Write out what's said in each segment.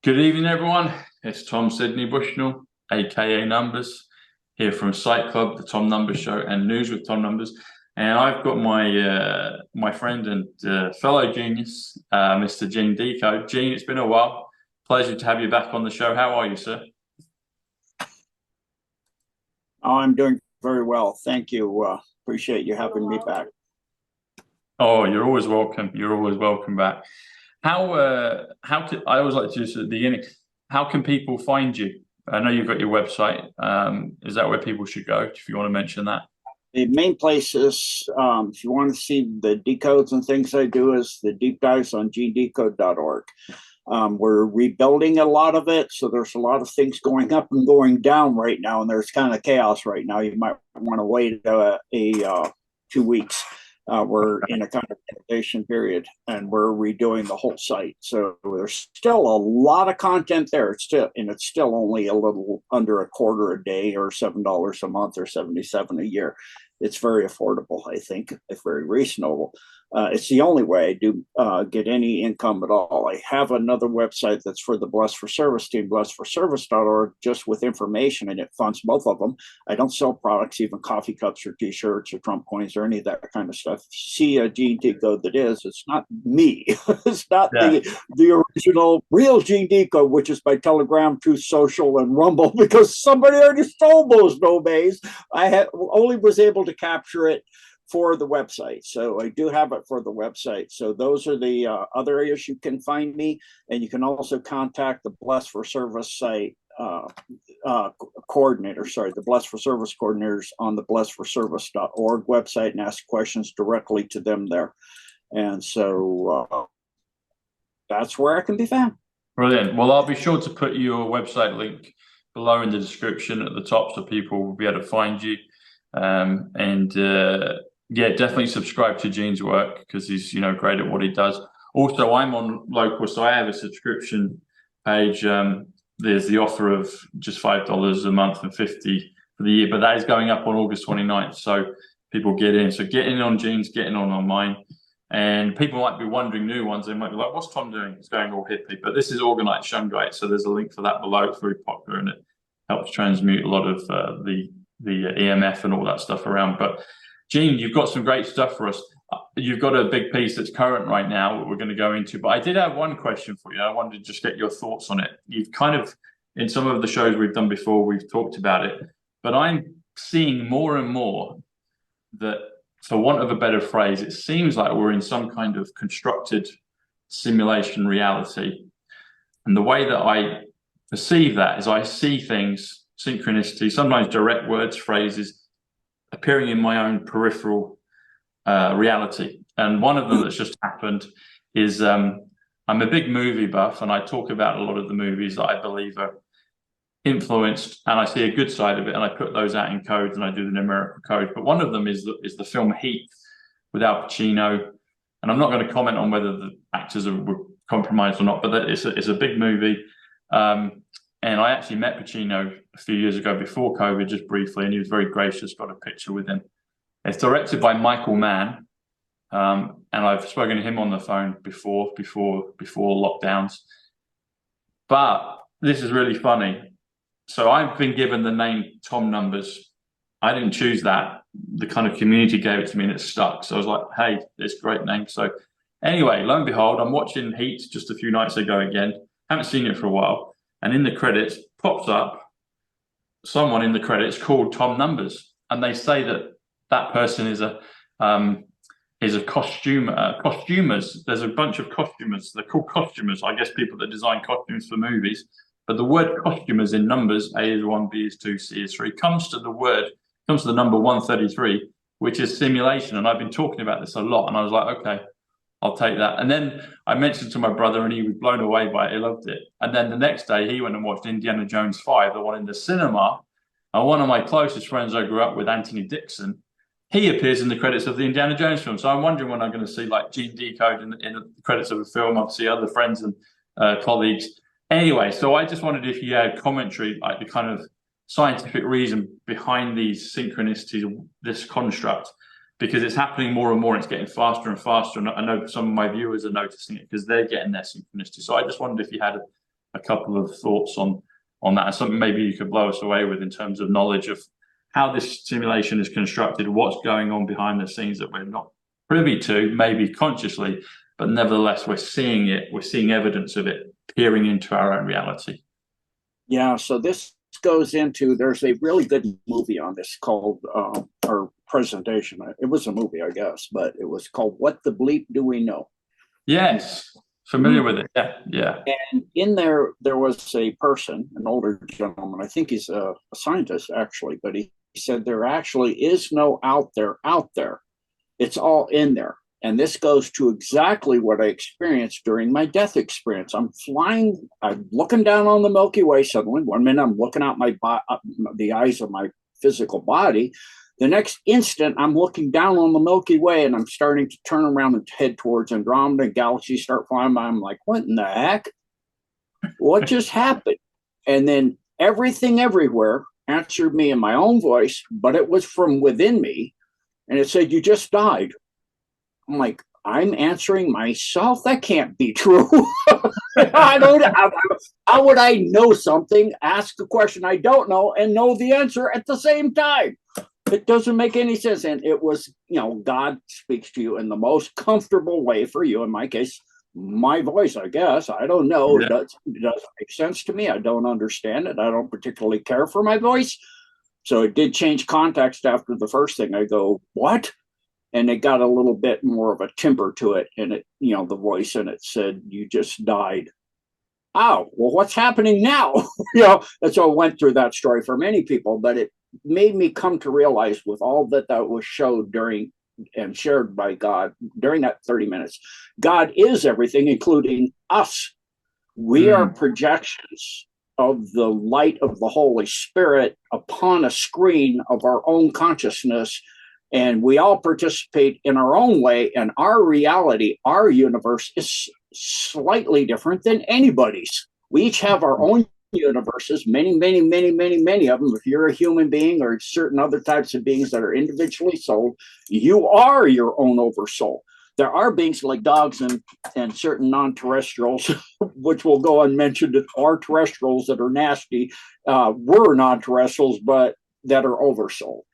Good evening, everyone. It's Tom Sydney Bushnell, aka Numbers, here from Psych Club, the Tom Numbers Show, and News with Tom Numbers. And I've got my friend and fellow genius, Mr. Gene DECODE. Gene, it's been a while. Pleasure to have you back on the show. How are you, sir? Oh, I'm doing very well. Thank you. Appreciate you having me back. Oh, you're always welcome. You're always welcome back. I always like to just at the beginning, how can people find you? I know you've got your website. Is that where people should go if you want to mention that? The main place is, if you want to see the decodes and things I do, is the deep dives on gendecode.org. We're rebuilding a lot of it, so there's a lot of things going up and going down right now, and there's kind of chaos right now. You might want to wait 2 weeks. We're in a kind of innovation period, and we're redoing the whole site. So there's still a lot of content there. It's still only a little under a quarter a day, or $7 a month, or $77 a year. It's very affordable, I think. It's very reasonable. It's the only way I do get any income at all. I have another website that's for the Blessed for Service team, blessedforservice.org, just with information, and it funds both of them. I don't sell products, even coffee cups or T-shirts or Trump coins or any of that kind of stuff. See a Gene Decode that is, it's not me. It's not the original real Gene Decode, which is by Telegram, Truth Social, and Rumble, because somebody already stole those domains. I only was able to capture it for the website. So I do have it for the website. So those are the other areas you can find me. And you can also contact the Blessed for Service site coordinator, the Blessed for Service coordinators on the blessedforservice.org website, and ask questions directly to them there. And so that's where I can be found. Brilliant. Well, I'll be sure to put your website link below in the description at the top, so people will be able to find you. Yeah, definitely subscribe to Gene's work, because he's great at what he does. Also, I'm on local, so I have a subscription page. There's the offer of just $5 a month and $50 for the year, but that is going up on August 29th. So people get in. So get in on Gene's, get in on mine. And people might be wondering, new ones, they might be like, what's Tom doing? He's going all hippie. But this is Organite Shungite, so there's a link for that below. It's very popular, and it helps transmute a lot of the EMF and all that stuff around. But Gene, you've got some great stuff for us. You've got a big piece that's current right now that we're going to go into, but I did have one question for you. I wanted to just get your thoughts on it. You've kind of, in some of the shows we've done before, we've talked about it, but I'm seeing more and more that, for want of a better phrase, it seems like we're in some kind of constructed simulation reality. And the way that I perceive that is I see things, synchronicity, sometimes direct words, phrases, appearing in my own peripheral reality. And one of them that's just happened is I'm a big movie buff, and I talk about a lot of the movies that I believe are influenced, and I see a good side of it, and I put those out in codes, and I do the numerical code. But one of them is the film Heat with Al Pacino, and I'm not going to comment on whether the actors were compromised or not, but it's a big movie. And I actually met Pacino a few years ago before COVID, just briefly, and he was very gracious, got a picture with him. It's directed by Michael Mann, and I've spoken to him on the phone before lockdowns. But this is really funny. So I've been given the name Tom Numbers. I didn't choose that. The kind of community gave it to me, and it stuck. So I was like, hey, it's a great name. So anyway, lo and behold, I'm watching Heat just a few nights ago again. Haven't seen it for a while. And in the credits pops up someone in the credits called Tom Numbers, and they say that person is a costumer. Costumers. There's a bunch of costumers. They're called costumers. I guess people that design costumes for movies. But the word costumers in numbers, A is 1, B is 2, C is 3, comes to the number 133, which is simulation. And I've been talking about this a lot, and I was like, okay, I'll take that. And then I mentioned to my brother, and he was blown away by it. He loved it. And then the next day, he went and watched Indiana Jones 5, the one in the cinema. And one of my closest friends I grew up with, Anthony Dixon, he appears in the credits of the Indiana Jones film. So I'm wondering when I'm going to see like Gene Decode in the credits of a film. I'll see other friends and colleagues. Anyway, so I just wondered if you had commentary, like the kind of scientific reason behind these synchronicities, this construct, because it's happening more and more. It's getting faster and faster. And I know some of my viewers are noticing it because they're getting their synchronicity. So I just wondered if you had a couple of thoughts on that, and something maybe you could blow us away with in terms of knowledge of how this simulation is constructed, what's going on behind the scenes that we're not privy to, maybe consciously, but nevertheless we're seeing it, we're seeing evidence of it peering into our own reality. Yeah, so this goes into, there's a really good movie on this called, or presentation. It was a movie, I guess, but it was called What the Bleep Do We Know? Yes, familiar with it. Yeah. And in there was a person, an older gentleman, I think he's a scientist actually, but he said there actually is no out there. It's all in there. And this goes to exactly what I experienced during my death experience. I'm flying, I'm looking down on the Milky Way suddenly. One minute I'm looking out the eyes of my physical body. The next instant I'm looking down on the Milky Way and I'm starting to turn around and head towards Andromeda, and galaxies start flying by. I'm like, what in the heck? What just happened? And then everything everywhere answered me in my own voice, but it was from within me. And it said, you just died. I'm like, I'm answering myself? That can't be true. How would I know something, ask a question I don't know, and know the answer at the same time? It doesn't make any sense. And it was, God speaks to you in the most comfortable way for you. In my case, my voice, I guess. I don't know. Yeah. It doesn't make sense to me. I don't understand it. I don't particularly care for my voice. So it did change context after the first thing. I go, what? And it got a little bit more of a timbre to it. And it, the voice, and it said, you just died. Oh, well, what's happening now? And so I went through that story for many people, but it made me come to realize with all that was showed during and shared by God during that 30 minutes, God is everything, including us. We are projections of the light of the Holy Spirit upon a screen of our own consciousness. And we all participate in our own way, and our reality, our universe is slightly different than anybody's. We each have our own universes, many of them. If you're a human being or certain other types of beings that are individually souled, you are your own oversoul. There are beings like dogs and certain non-terrestrials, which will go unmentioned, are terrestrials that are nasty, were non-terrestrials, but that are oversoul,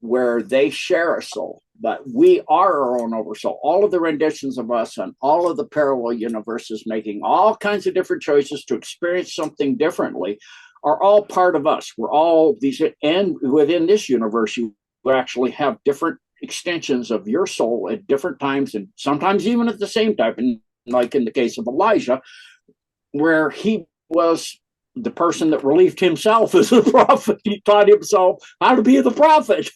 where they share a soul, but we are our own oversoul. All of the renditions of us and all of the parallel universes making all kinds of different choices to experience something differently are all part of us. We're all these, and within this universe, you actually have different extensions of your soul at different times, and sometimes even at the same time. And like in the case of Elijah, where he was the person that relieved himself as a prophet. He taught himself how to be the prophet.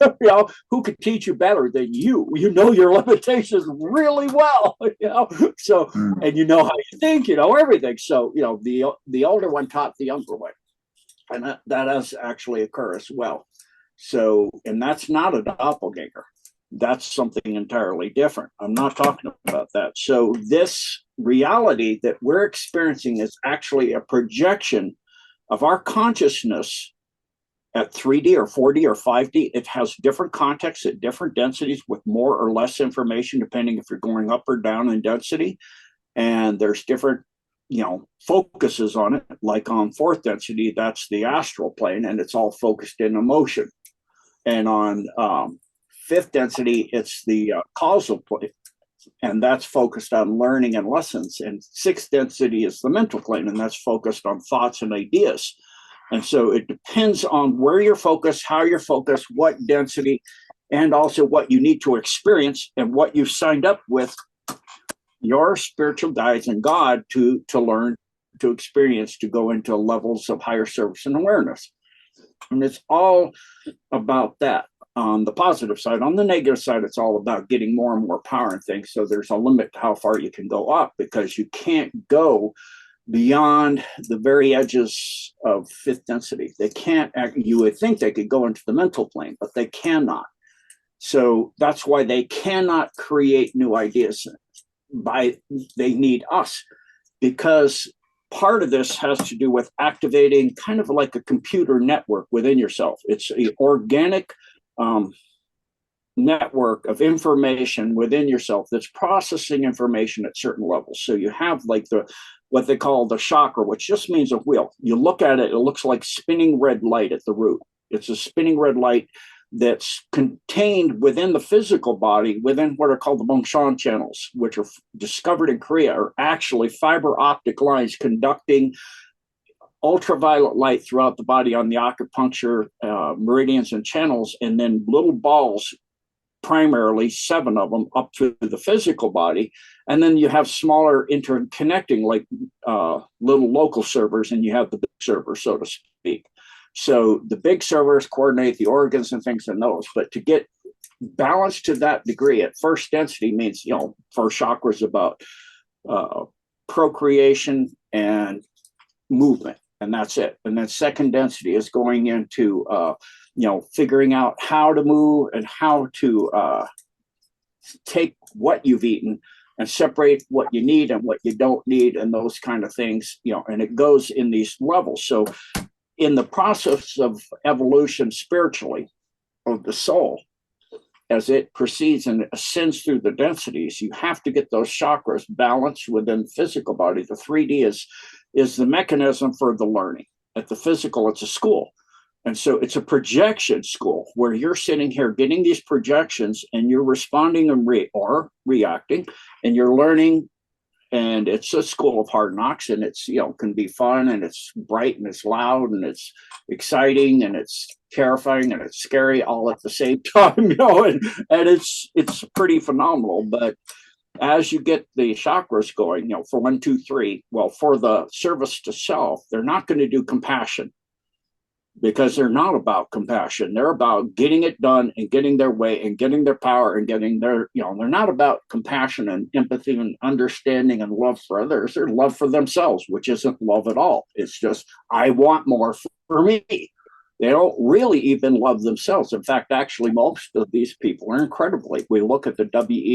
Who could teach you better than you? You know your limitations really well. So, and you know how you think. Everything. So, the older one taught the younger one, and that does actually occur as well. So, and that's not a doppelganger. That's something entirely different. I'm not talking about that. So, this reality that we're experiencing is actually a projection of our consciousness at 3D or 4D or 5D. It has different contexts at different densities with more or less information, depending if you're going up or down in density. And there's different, focuses on it. Like on 4th density, that's the astral plane, and it's all focused in emotion. And on 5th density, it's the causal plane, and that's focused on learning and lessons. And 6th density is the mental plane, and that's focused on thoughts and ideas. And so it depends on where you're focused, how you're focused, what density, and also what you need to experience and what you've signed up with your spiritual guides and God to learn, to experience, to go into levels of higher service and awareness. And it's all about that. On the positive side. On the negative side, it's all about getting more and more power and things. So there's a limit to how far you can go up, because you can't go beyond the very edges of 5th density. They can't, you would think they could go into the mental plane, but they cannot. So that's why they cannot create new ideas. They need us, because part of this has to do with activating kind of like a computer network within yourself. It's an organic network of information within yourself that's processing information at certain levels. So you have like what they call the chakra, which just means a wheel. You look at it, it looks like spinning red light at the root. It's a spinning red light that's contained within the physical body, within what are called the Bongshan channels, which are discovered in Korea, are actually fiber optic lines conducting ultraviolet light throughout the body on the acupuncture meridians and channels, and then little balls, primarily 7 of them, up through the physical body. And then you have smaller interconnecting, like little local servers, and you have the big server, so to speak. So the big servers coordinate the organs and things in those. But to get balanced to that degree, at first density means, first chakra is about procreation and movement, and that's it. And then second density is going into figuring out how to move and how to take what you've eaten and separate what you need and what you don't need, and those kind of things, and it goes in these levels. So in the process of evolution spiritually of the soul, as it proceeds and ascends through the densities, you have to get those chakras balanced within the physical body. The 3D is the mechanism for the learning. At the physical, it's a school. And so it's a projection school where you're sitting here getting these projections and you're responding and or reacting, and you're learning. And it's a school of hard knocks, and it's, can be fun, and it's bright, and it's loud, and it's exciting, and it's terrifying, and it's scary all at the same time, and it's pretty phenomenal. But as you get the chakras going, for 1, 2, 3, well, for the service to self, they're not going to do compassion, because they're not about compassion. They're about getting it done and getting their way and getting their power and getting their, they're not about compassion and empathy and understanding and love for others. They're love for themselves, which isn't love at all. It's just, I want more for me. They don't really even love themselves. In fact, actually, most of these people are incredibly, we look at the WE